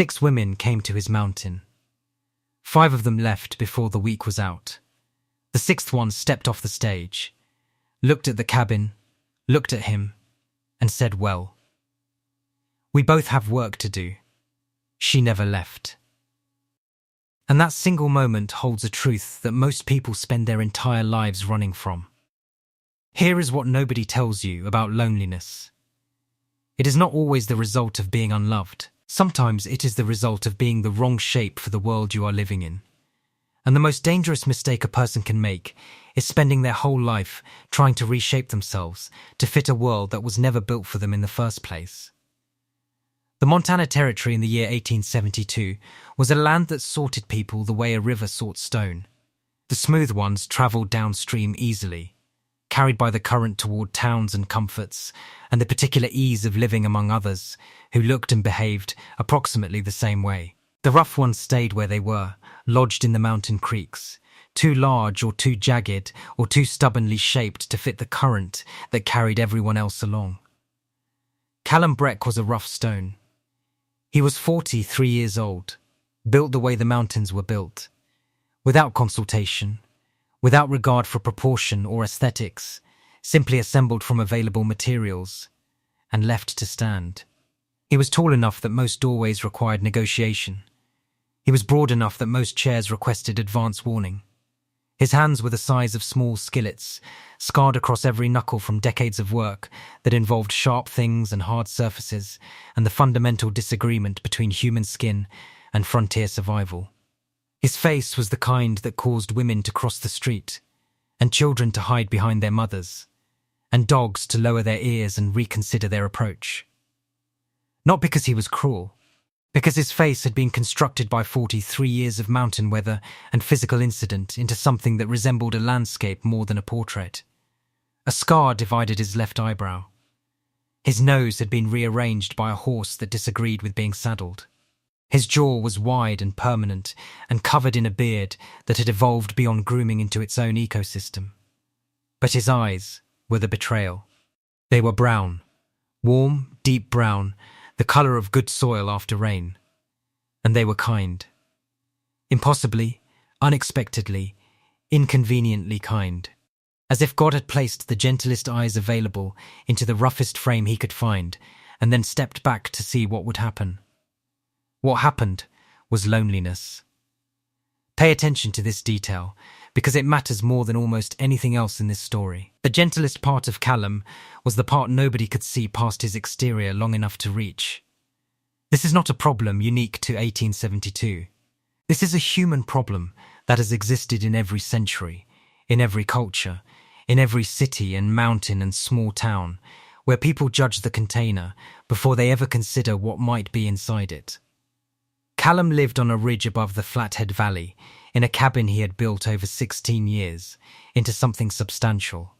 6 women came to his mountain. 5 of them left before the week was out. The 6th one stepped off the stage, looked at the cabin, looked at him, and said, "Well, we both have work to do." She never left. And that single moment holds a truth that most people spend their entire lives running from. Here is what nobody tells you about loneliness. It is not always the result of being unloved. Sometimes it is the result of being the wrong shape for the world you are living in. And the most dangerous mistake a person can make is spending their whole life trying to reshape themselves to fit a world that was never built for them in the first place. The Montana Territory in the year 1872 was a land that sorted people the way a river sorts stone. The smooth ones travelled downstream easily, carried by the current toward towns and comforts, and the particular ease of living among others who looked and behaved approximately the same way. The rough ones stayed where they were, lodged in the mountain creeks, too large or too jagged or too stubbornly shaped to fit the current that carried everyone else along. Callum Breck was a rough stone. He was 43 years old, built the way the mountains were built, without consultation, without regard for proportion or aesthetics, simply assembled from available materials, and left to stand. He was tall enough that most doorways required negotiation. He was broad enough that most chairs requested advance warning. His hands were the size of small skillets, scarred across every knuckle from decades of work that involved sharp things and hard surfaces and the fundamental disagreement between human skin and frontier survival. His face was the kind that caused women to cross the street, and children to hide behind their mothers, and dogs to lower their ears and reconsider their approach. Not because he was cruel, because his face had been constructed by 43 years of mountain weather and physical incident into something that resembled a landscape more than a portrait. A scar divided his left eyebrow. His nose had been rearranged by a horse that disagreed with being saddled. His jaw was wide and permanent and covered in a beard that had evolved beyond grooming into its own ecosystem. But his eyes were the betrayal. They were brown, warm, deep brown, the colour of good soil after rain. And they were kind. Impossibly, unexpectedly, inconveniently kind. As if God had placed the gentlest eyes available into the roughest frame he could find, and then stepped back to see what would happen. What happened was loneliness. Pay attention to this detail, because it matters more than almost anything else in this story. The gentlest part of Callum was the part nobody could see past his exterior long enough to reach. This is not a problem unique to 1872. This is a human problem that has existed in every century, in every culture, in every city and mountain and small town, where people judge the container before they ever consider what might be inside it. Callum lived on a ridge above the Flathead Valley, in a cabin he had built over 16 years, into something substantial.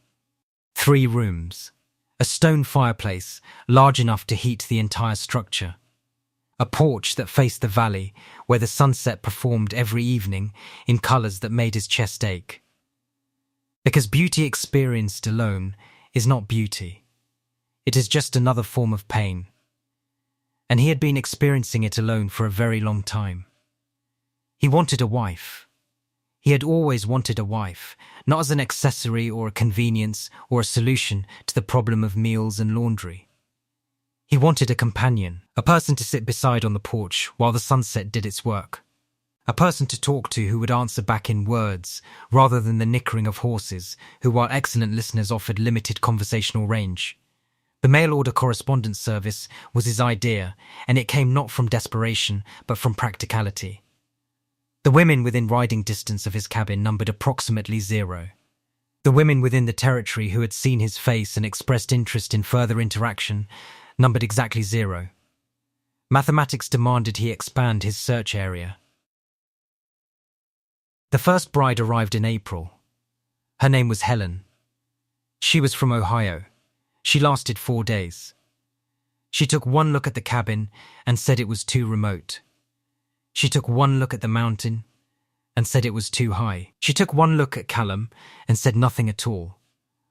3 rooms, a stone fireplace large enough to heat the entire structure, a porch that faced the valley where the sunset performed every evening in colours that made his chest ache. Because beauty experienced alone is not beauty. It is just another form of pain. And he had been experiencing it alone for a very long time. He wanted a wife. He had always wanted a wife, not as an accessory or a convenience or a solution to the problem of meals and laundry. He wanted a companion, a person to sit beside on the porch while the sunset did its work. A person to talk to who would answer back in words, rather than the nickering of horses, who, while excellent listeners, offered limited conversational range. The mail-order correspondence service was his idea, and it came not from desperation, but from practicality. The women within riding distance of his cabin numbered approximately 0. The women within the territory who had seen his face and expressed interest in further interaction numbered exactly 0. Mathematics demanded he expand his search area. The first bride arrived in April. Her name was Helen. She was from Ohio. She lasted 4 days. She took one look at the cabin and said it was too remote. She took one look at the mountain and said it was too high. She took one look at Callum and said nothing at all,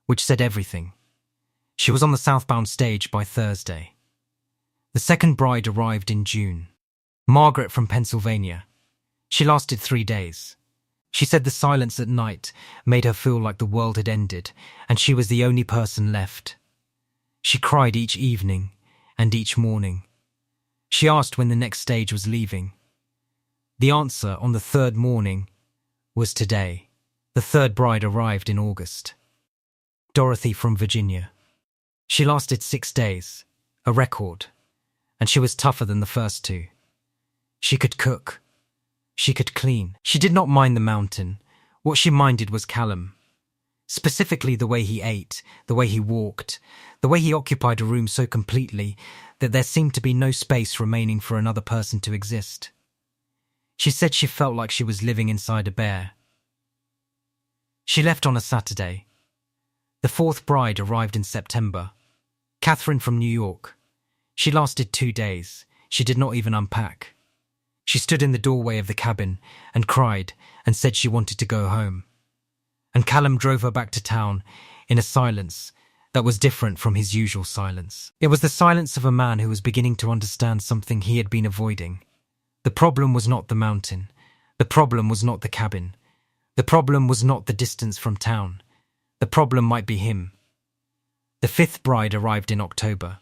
which said everything. She was on the southbound stage by Thursday. The second bride arrived in June. Margaret from Pennsylvania. She lasted 3 days. She said the silence at night made her feel like the world had ended, and she was the only person left. She cried each evening and each morning. She asked when the next stage was leaving. The answer on the third morning was today. The third bride arrived in August. Dorothy from Virginia. She lasted 6 days, a record, and she was tougher than the first 2. She could cook. She could clean. She did not mind the mountain. What she minded was Callum. Specifically the way he ate, the way he walked, the way he occupied a room so completely that there seemed to be no space remaining for another person to exist. She said she felt like she was living inside a bear. She left on a Saturday. The fourth bride arrived in September. Catherine from New York. She lasted 2 days. She did not even unpack. She stood in the doorway of the cabin and cried and said she wanted to go home. And Callum drove her back to town in a silence that was different from his usual silence. It was the silence of a man who was beginning to understand something he had been avoiding. The problem was not the mountain. The problem was not the cabin. The problem was not the distance from town. The problem might be him. The fifth bride arrived in October.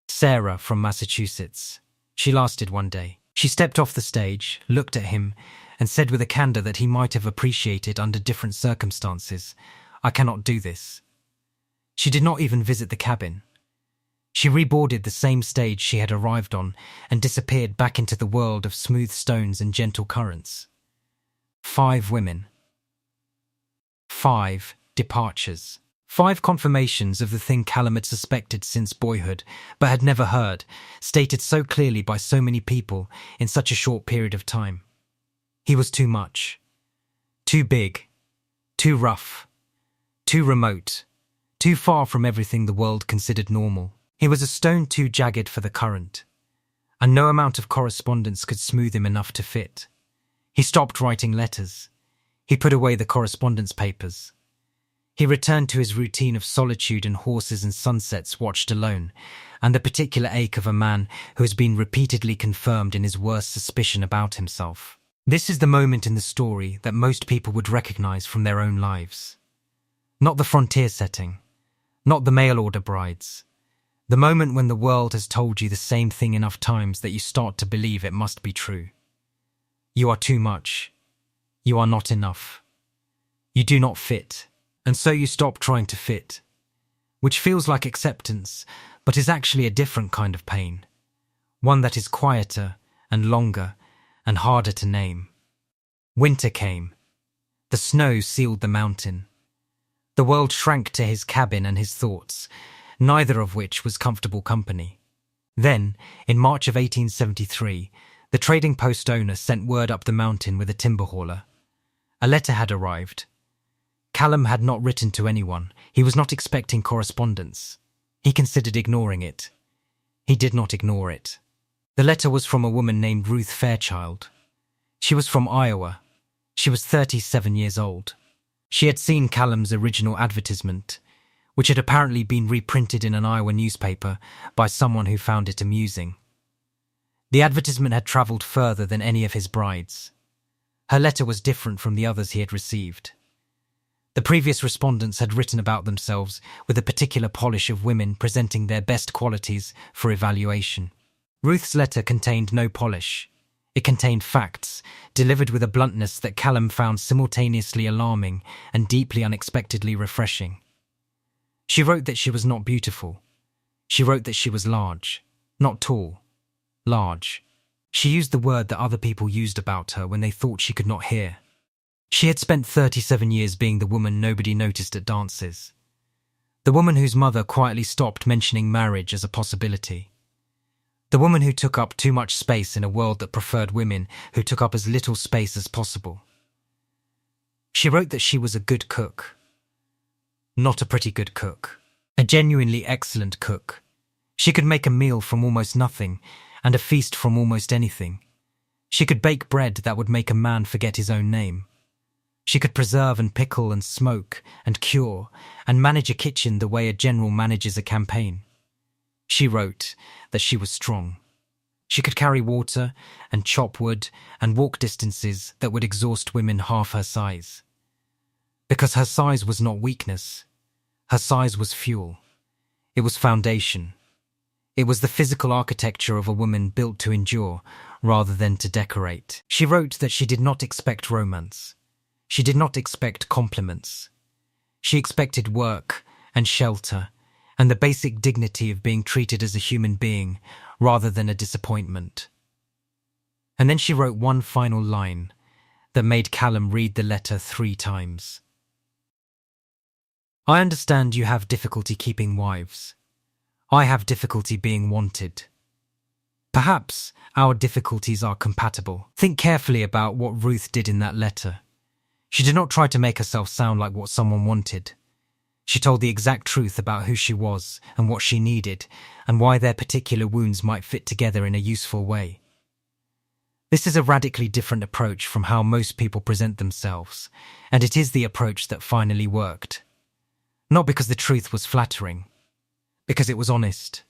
Sarah from Massachusetts. She lasted 1 day. She stepped off the stage, looked at him, and said with a candor that he might have appreciated under different circumstances, "I cannot do this." She did not even visit the cabin. She reboarded the same stage she had arrived on and disappeared back into the world of smooth stones and gentle currents. 5 women. 5 departures. 5 confirmations of the thing Callum had suspected since boyhood, but had never heard, stated so clearly by so many people in such a short period of time. He was too much. Too big. Too rough. Too remote. Too far from everything the world considered normal. He was a stone too jagged for the current, and no amount of correspondence could smooth him enough to fit. He stopped writing letters. He put away the correspondence papers. He returned to his routine of solitude and horses and sunsets watched alone, and the particular ache of a man who has been repeatedly confirmed in his worst suspicion about himself. This is the moment in the story that most people would recognize from their own lives. Not the frontier setting, not the mail-order brides. The moment when the world has told you the same thing enough times that you start to believe it must be true. You are too much. You are not enough. You do not fit. And so you stop trying to fit, which feels like acceptance, but is actually a different kind of pain, one that is quieter and longer and harder to name. Winter came. The snow sealed the mountain. The world shrank to his cabin and his thoughts, neither of which was comfortable company. Then, in March of 1873, the trading post owner sent word up the mountain with a timber hauler. A letter had arrived. Callum had not written to anyone. He was not expecting correspondence. He considered ignoring it. He did not ignore it. The letter was from a woman named Ruth Fairchild. She was from Iowa. She was 37 years old. She had seen Callum's original advertisement, which had apparently been reprinted in an Iowa newspaper by someone who found it amusing. The advertisement had travelled further than any of his brides. Her letter was different from the others he had received. The previous respondents had written about themselves with a particular polish of women presenting their best qualities for evaluation. Ruth's letter contained no polish. It contained facts, delivered with a bluntness that Callum found simultaneously alarming and deeply unexpectedly refreshing. She wrote that she was not beautiful. She wrote that she was large, not tall, large. She used the word that other people used about her when they thought she could not hear. She had spent 37 years being the woman nobody noticed at dances. The woman whose mother quietly stopped mentioning marriage as a possibility. The woman who took up too much space in a world that preferred women who took up as little space as possible. She wrote that she was a good cook. Not a pretty good cook. A genuinely excellent cook. She could make a meal from almost nothing and a feast from almost anything. She could bake bread that would make a man forget his own name. She could preserve and pickle and smoke and cure and manage a kitchen the way a general manages a campaign. She wrote that she was strong. She could carry water and chop wood and walk distances that would exhaust women half her size. Because her size was not weakness. Her size was fuel. It was foundation. It was the physical architecture of a woman built to endure rather than to decorate. She wrote that she did not expect romance. She did not expect compliments. She expected work and shelter and the basic dignity of being treated as a human being rather than a disappointment. And then she wrote one final line that made Callum read the letter 3 times. I understand you have difficulty keeping wives. I have difficulty being wanted. Perhaps our difficulties are compatible. Think carefully about what Ruth did in that letter. She did not try to make herself sound like what someone wanted. She told the exact truth about who she was and what she needed and why their particular wounds might fit together in a useful way. This is a radically different approach from how most people present themselves, and it is the approach that finally worked. Not because the truth was flattering, because it was honest.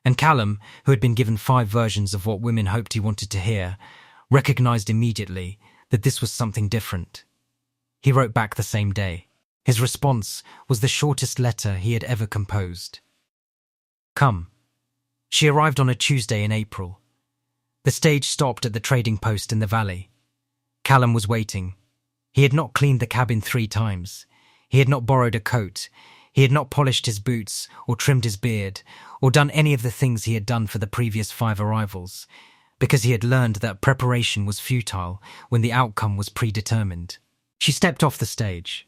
And Callum, who had been given 5 versions of what women hoped he wanted to hear, recognized immediately that this was something different. He wrote back the same day. His response was the shortest letter he had ever composed. Come. She arrived on a Tuesday in April. The stage stopped at the trading post in the valley. Callum was waiting. He had not cleaned the cabin 3 times. He had not borrowed a coat. He had not polished his boots or trimmed his beard or done any of the things he had done for the previous 5 arrivals, because he had learned that preparation was futile when the outcome was predetermined. She stepped off the stage.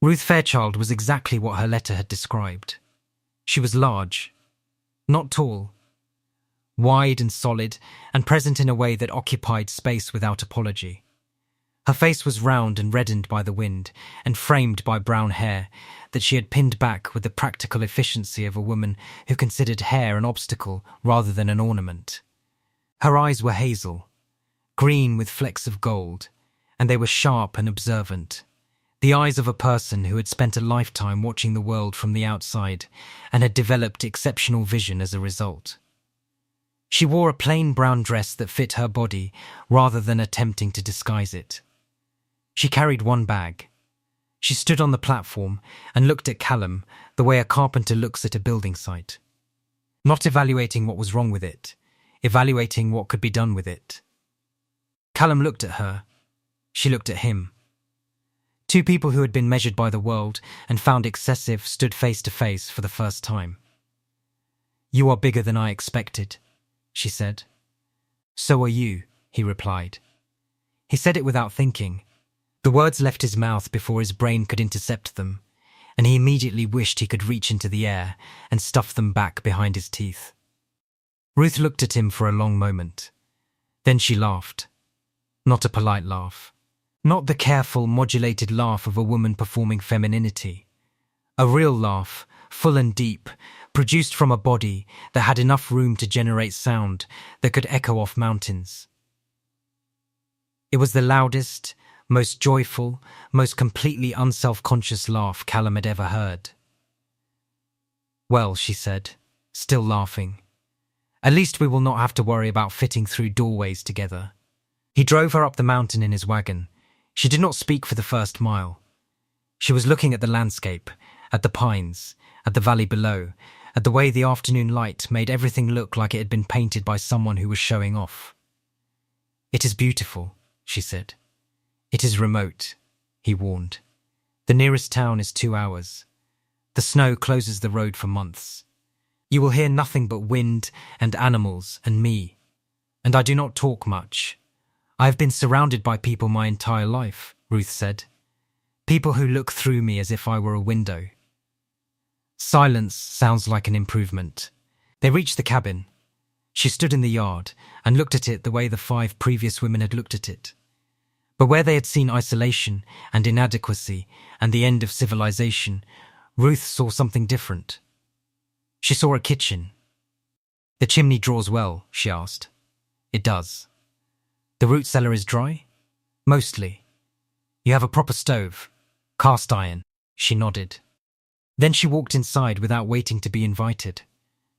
Ruth Fairchild was exactly what her letter had described. She was large, not tall, wide and solid, and present in a way that occupied space without apology. Her face was round and reddened by the wind, and framed by brown hair that she had pinned back with the practical efficiency of a woman who considered hair an obstacle rather than an ornament. Her eyes were hazel, green with flecks of gold, and they were sharp and observant. The eyes of a person who had spent a lifetime watching the world from the outside and had developed exceptional vision as a result. She wore a plain brown dress that fit her body rather than attempting to disguise it. She carried one bag. She stood on the platform and looked at Callum the way a carpenter looks at a building site. Not evaluating what was wrong with it, evaluating what could be done with it. Callum looked at her. She looked at him. 2 people who had been measured by the world and found excessive stood face to face for the first time. You are bigger than I expected, she said. So are you, he replied. He said it without thinking. The words left his mouth before his brain could intercept them, and he immediately wished he could reach into the air and stuff them back behind his teeth. Ruth looked at him for a long moment. Then she laughed. Not a polite laugh. Not the careful, modulated laugh of a woman performing femininity. A real laugh, full and deep, produced from a body that had enough room to generate sound that could echo off mountains. It was the loudest, most joyful, most completely unself-conscious laugh Callum had ever heard. Well, she said, still laughing, at least we will not have to worry about fitting through doorways together. He drove her up the mountain in his wagon. She did not speak for the first mile. She was looking at the landscape, at the pines, at the valley below, at the way the afternoon light made everything look like it had been painted by someone who was showing off. It is beautiful, she said. It is remote, he warned. The nearest town is 2 hours. The snow closes the road for months. You will hear nothing but wind and animals and me. And I do not talk much. I have been surrounded by people my entire life, Ruth said. People who look through me as if I were a window. Silence sounds like an improvement. They reached the cabin. She stood in the yard and looked at it the way the 5 previous women had looked at it. But where they had seen isolation and inadequacy and the end of civilization, Ruth saw something different. She saw a kitchen. The chimney draws well, she asked. It does. The root cellar is dry? Mostly. You have a proper stove? Cast iron? She nodded. Then she walked inside without waiting to be invited.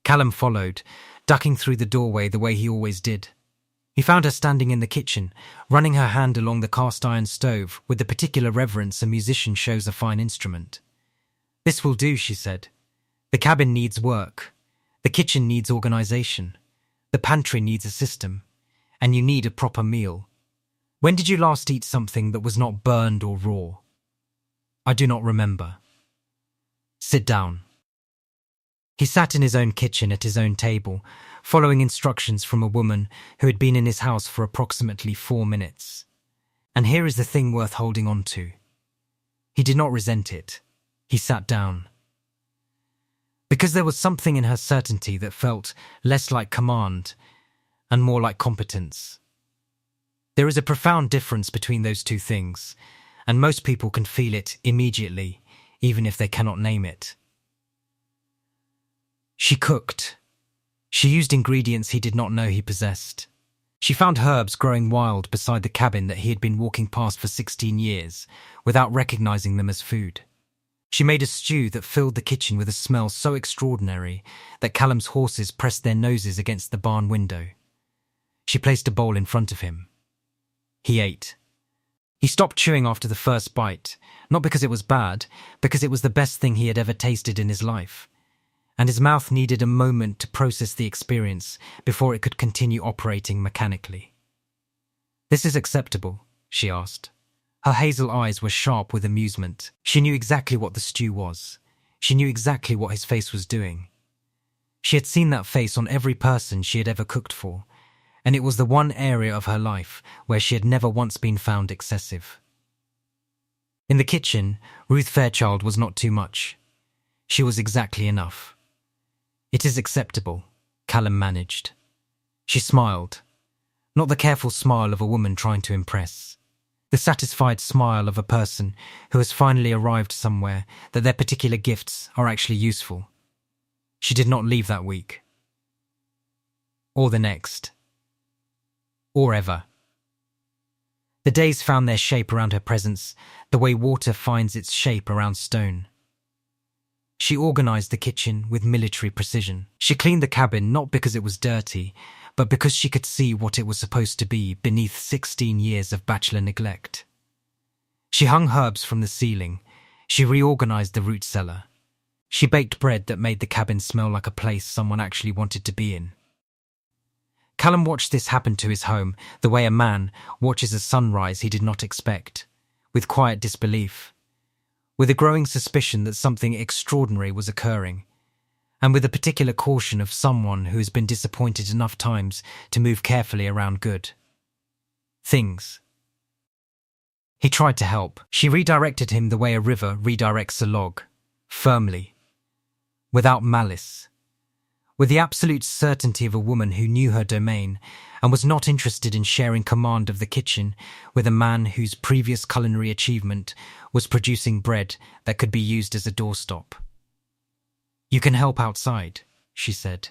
Callum followed, ducking through the doorway the way he always did. He found her standing in the kitchen, running her hand along the cast-iron stove with the particular reverence a musician shows a fine instrument. "This will do," she said. "The cabin needs work. The kitchen needs organization. The pantry needs a system. And you need a proper meal. When did you last eat something that was not burned or raw?" "I do not remember." "Sit down." He sat in his own kitchen at his own table, following instructions from a woman who had been in his house for approximately 4 minutes. And here is the thing worth holding on to. He did not resent it. He sat down. Because there was something in her certainty that felt less like command and more like competence. There is a profound difference between those two things, and most people can feel it immediately, even if they cannot name it. She cooked. She used ingredients he did not know he possessed. She found herbs growing wild beside the cabin that he had been walking past for 16 years, without recognizing them as food. She made a stew that filled the kitchen with a smell so extraordinary that Callum's horses pressed their noses against the barn window. She placed a bowl in front of him. He ate. He stopped chewing after the first bite, not because it was bad, because it was the best thing he had ever tasted in his life. And his mouth needed a moment to process the experience before it could continue operating mechanically. "This is acceptable?" she asked. Her hazel eyes were sharp with amusement. She knew exactly what the stew was. She knew exactly what his face was doing. She had seen that face on every person she had ever cooked for, and it was the one area of her life where she had never once been found excessive. In the kitchen, Ruth Fairchild was not too much. She was exactly enough. "It is acceptable," Callum managed. She smiled. Not the careful smile of a woman trying to impress. The satisfied smile of a person who has finally arrived somewhere that their particular gifts are actually useful. She did not leave that week. Or the next. Or ever. The days found their shape around her presence, the way water finds its shape around stone. She organized the kitchen with military precision. She cleaned the cabin not because it was dirty, but because she could see what it was supposed to be beneath 16 years of bachelor neglect. She hung herbs from the ceiling. She reorganized the root cellar. She baked bread that made the cabin smell like a place someone actually wanted to be in. Callum watched this happen to his home the way a man watches a sunrise he did not expect, with quiet disbelief, with a growing suspicion that something extraordinary was occurring, and with a particular caution of someone who has been disappointed enough times to move carefully around good things. He tried to help. She redirected him the way a river redirects a log, firmly, without malice, with the absolute certainty of a woman who knew her domain and was not interested in sharing command of the kitchen with a man whose previous culinary achievement was producing bread that could be used as a doorstop. "You can help outside," she said.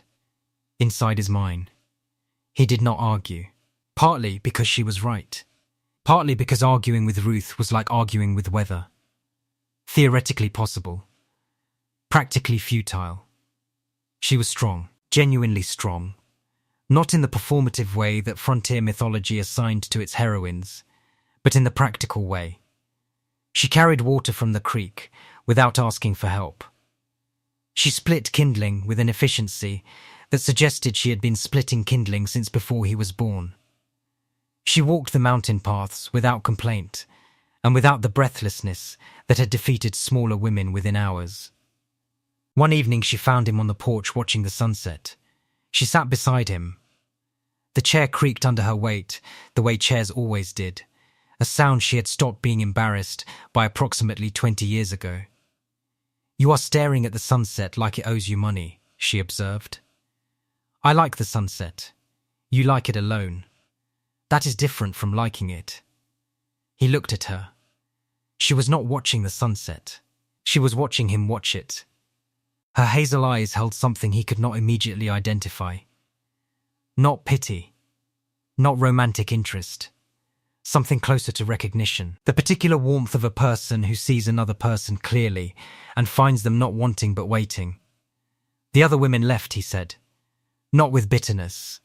Inside is mine. He did not argue, partly because she was right, partly because arguing with Ruth was like arguing with weather. Theoretically possible, practically futile. She was strong, genuinely strong, not in the performative way that frontier mythology assigned to its heroines, but in the practical way. She carried water from the creek without asking for help. She split kindling with an efficiency that suggested she had been splitting kindling since before he was born. She walked the mountain paths without complaint and without the breathlessness that had defeated smaller women within hours. One evening she found him on the porch watching the sunset. She sat beside him. The chair creaked under her weight, the way chairs always did, a sound she had stopped being embarrassed by approximately 20 years ago. "You are staring at the sunset like it owes you money," she observed. "I like the sunset. You like it alone. That is different from liking it." He looked at her. She was not watching the sunset. She was watching him watch it. Her hazel eyes held something he could not immediately identify. Not pity. Not romantic interest. Something closer to recognition. The particular warmth of a person who sees another person clearly and finds them not wanting but waiting. "The other women left," he said. Not with bitterness,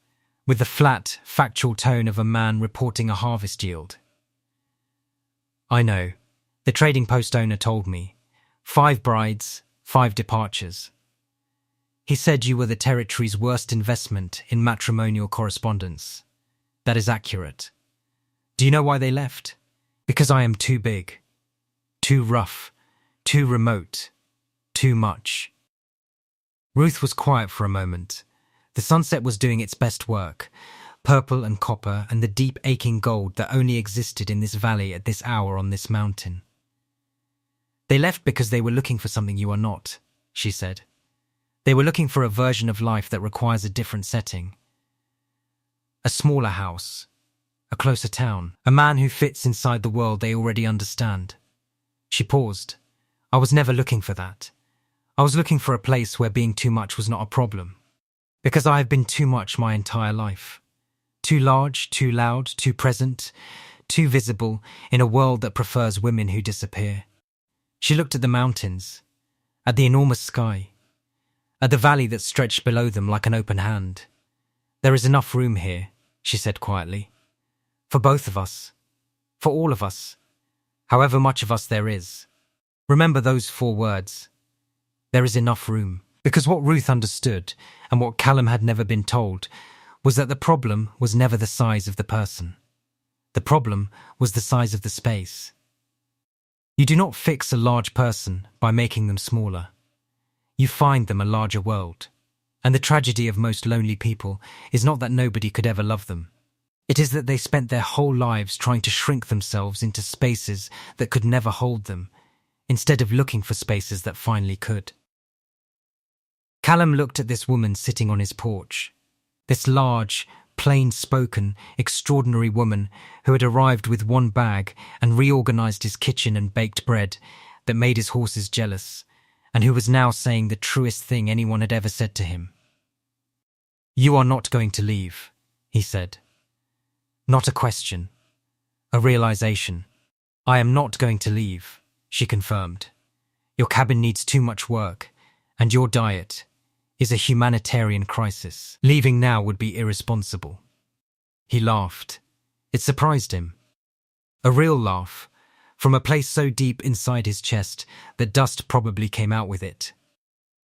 with the flat, factual tone of a man reporting a harvest yield. I know. The trading post owner told me. 5 brides, 5 departures. He said you were the territory's worst investment in matrimonial correspondence. That is accurate. Do you know why they left? Because I am too big, too rough, too remote, too much. Ruth was quiet for a moment. The sunset was doing its best work, purple and copper and the deep aching gold that only existed in this valley at this hour on this mountain. They left because they were looking for something you are not, she said. They were looking for a version of life that requires a different setting. A smaller house, a closer town, a man who fits inside the world they already understand. She paused. I was never looking for that. I was looking for a place where being too much was not a problem. Because I have been too much my entire life. Too large, too loud, too present, too visible in a world that prefers women who disappear. She looked at the mountains, at the enormous sky, at the valley that stretched below them like an open hand. There is enough room here, she said quietly. For both of us. For all of us. However much of us there is. Remember those 4 words. There is enough room. Because what Ruth understood, and what Callum had never been told, was that the problem was never the size of the person. The problem was the size of the space. You do not fix a large person by making them smaller. You find them a larger world. And the tragedy of most lonely people is not that nobody could ever love them. It is that they spent their whole lives trying to shrink themselves into spaces that could never hold them, instead of looking for spaces that finally could. Callum looked at this woman sitting on his porch. This large, plain-spoken, extraordinary woman who had arrived with 1 bag and reorganized his kitchen and baked bread that made his horses jealous, and who was now saying the truest thing anyone had ever said to him. You are not going to leave, he said. Not a question. A realization. I am not going to leave, she confirmed. Your cabin needs too much work, and your diet is a humanitarian crisis. Leaving now would be irresponsible. He laughed. It surprised him. A real laugh, from a place so deep inside his chest that dust probably came out with it.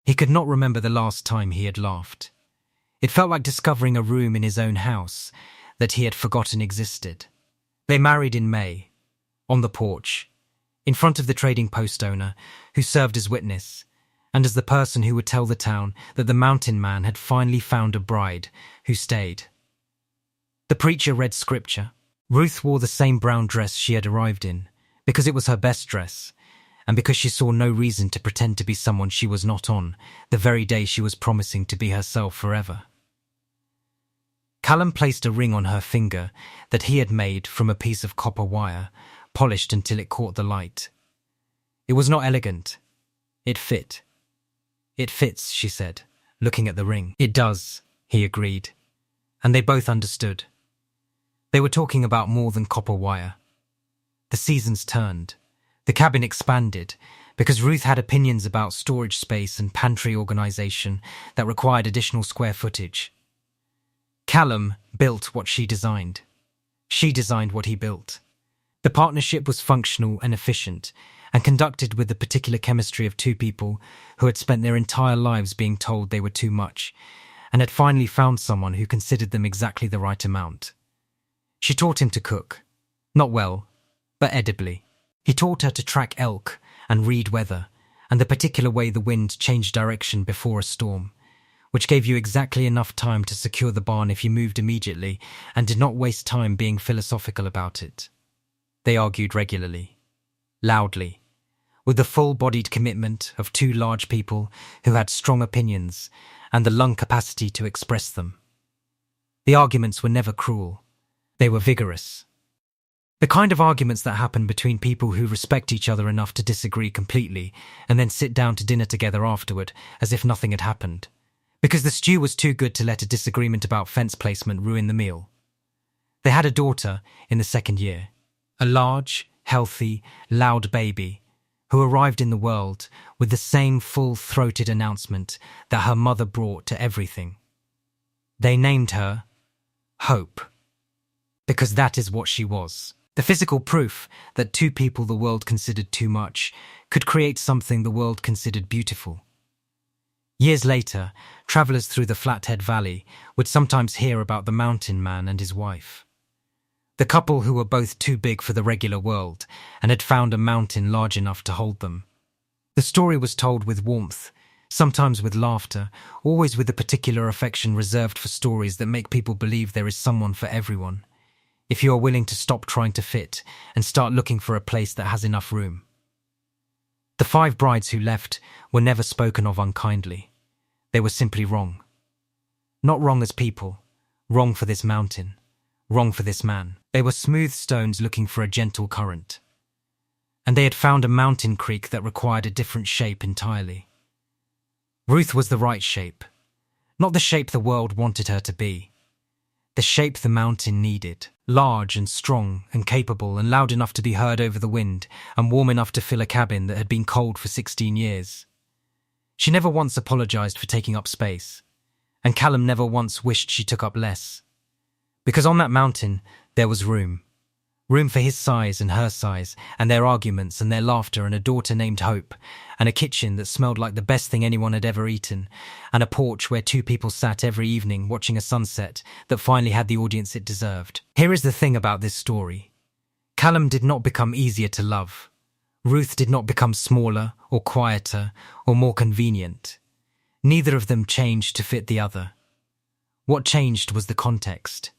He could not remember the last time he had laughed. It felt like discovering a room in his own house that he had forgotten existed. They married in May, on the porch, in front of the trading post owner, who served as witness, and as the person who would tell the town that the mountain man had finally found a bride who stayed. The preacher read scripture. Ruth wore the same brown dress she had arrived in, because it was her best dress, and because she saw no reason to pretend to be someone she was not on the very day she was promising to be herself forever. Callum placed a ring on her finger that he had made from a piece of copper wire, polished until it caught the light. It was not elegant. It fit. It fits, she said, looking at the ring. It does, he agreed, and they both understood. They were talking about more than copper wire. The seasons turned. The cabin expanded, because Ruth had opinions about storage space and pantry organization that required additional square footage. Callum built what she designed. She designed what he built. The partnership was functional and efficient, and conducted with the particular chemistry of 2 people who had spent their entire lives being told they were too much, and had finally found someone who considered them exactly the right amount. She taught him to cook. Not well, but edibly. He taught her to track elk and read weather, and the particular way the wind changed direction before a storm, which gave you exactly enough time to secure the barn if you moved immediately and did not waste time being philosophical about it. They argued regularly, loudly, with the full-bodied commitment of 2 large people who had strong opinions and the lung capacity to express them. The arguments were never cruel. They were vigorous. The kind of arguments that happen between people who respect each other enough to disagree completely and then sit down to dinner together afterward as if nothing had happened, because the stew was too good to let a disagreement about fence placement ruin the meal. They had a daughter in the 2nd year, a large, healthy, loud baby who arrived in the world with the same full-throated announcement that her mother brought to everything. They named her Hope, because that is what she was. The physical proof that two people the world considered too much could create something the world considered beautiful. Years later, travellers through the Flathead Valley would sometimes hear about the mountain man and his wife. The couple who were both too big for the regular world and had found a mountain large enough to hold them. The story was told with warmth, sometimes with laughter, always with a particular affection reserved for stories that make people believe there is someone for everyone, if you are willing to stop trying to fit and start looking for a place that has enough room. The 5 brides who left were never spoken of unkindly. They were simply wrong. Not wrong as people, wrong for this mountain, wrong for this man. They were smooth stones looking for a gentle current. And they had found a mountain creek that required a different shape entirely. Ruth was the right shape, not the shape the world wanted her to be. The shape the mountain needed, large and strong and capable and loud enough to be heard over the wind and warm enough to fill a cabin that had been cold for 16 years. She never once apologized for taking up space, and Callum never once wished she took up less. Because on that mountain, there was room. Room for his size and her size, and their arguments and their laughter, and a daughter named Hope, and a kitchen that smelled like the best thing anyone had ever eaten, and a porch where 2 people sat every evening watching a sunset that finally had the audience it deserved. Here is the thing about this story. Callum did not become easier to love. Ruth did not become smaller or quieter or more convenient. Neither of them changed to fit the other. What changed was the context.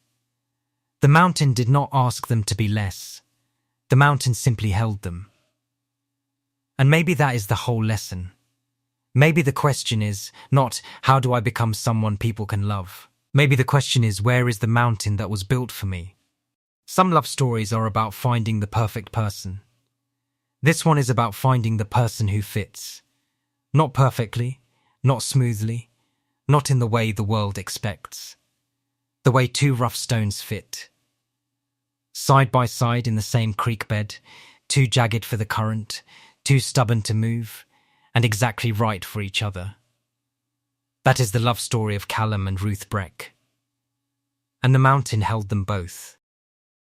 The mountain did not ask them to be less. The mountain simply held them. And maybe that is the whole lesson. Maybe the question is not, how do I become someone people can love? Maybe the question is, where is the mountain that was built for me? Some love stories are about finding the perfect person. This one is about finding the person who fits. Not perfectly, not smoothly, not in the way the world expects. The way 2 rough stones fit. Side by side in the same creek bed, too jagged for the current, too stubborn to move, and exactly right for each other. That is the love story of Callum and Ruth Breck. And the mountain held them both.